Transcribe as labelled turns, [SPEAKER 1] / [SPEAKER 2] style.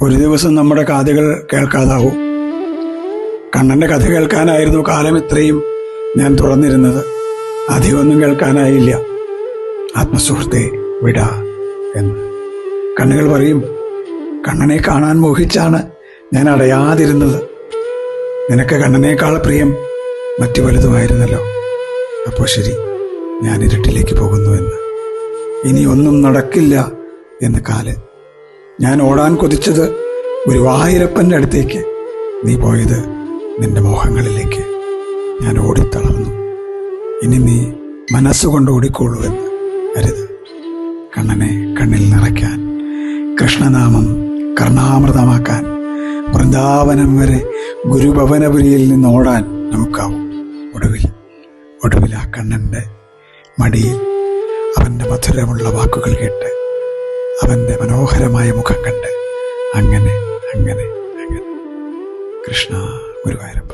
[SPEAKER 1] ഒരു ദിവസം നമ്മുടെ കാതുകൾ കേൾക്കാതാവും. കണ്ണൻ്റെ കഥ കേൾക്കാനായിരുന്നു കാലം ഇത്രയും ഞാൻ തുറന്നിരുന്നത്. അധികമൊന്നും കേൾക്കാനായില്ല. ആത്മസുഹൃത്തെ വിടാ എന്ന് കണ്ണുകൾ പറയും. കണ്ണനെ കാണാൻ മോഹിച്ചാണ് ഞാൻ അടയാതിരുന്നത്. നിനക്ക് കണ്ണനേക്കാൾ പ്രിയം മറ്റു പലതുമായിരുന്നല്ലോ. അപ്പോൾ ശരി, ഞാൻ ഇരുട്ടിലേക്ക് പോകുന്നുവെന്ന്. ഇനി ഒന്നും നടക്കില്ല എന്ന് കാല്. ഞാൻ ഓടാൻ കൊതിച്ചത് ഗുരുവായൂരപ്പൻ്റെ അടുത്തേക്ക്, നീ പോയത് നിന്റെ മോഹങ്ങളിലേക്ക്. ഞാൻ ഓടിത്തളർന്നു. ഇനി നീ മനസ്സുകൊണ്ട് ഓടിക്കോളൂ എന്ന് അരുത്. കണ്ണനെ കണ്ണിൽ നിറയ്ക്കാൻ, കൃഷ്ണനാമം കർണാമൃതമാക്കാൻ, വൃന്ദാവനം വരെ ഗുരുഭവനപുരിയിൽ നിന്ന് ഓടാൻ നമുക്കാവും. ഒടുവിൽ ആ കണ്ണൻ്റെ മടിയിൽ അവൻ്റെ മധുരമുള്ള വാക്കുകൾ കേട്ട്, അവൻ്റെ മനോഹരമായ മുഖം കണ്ട് അങ്ങനെ അങ്ങനെ അങ്ങനെ. കൃഷ്ണ ഗുരുവായൂരപ്പ.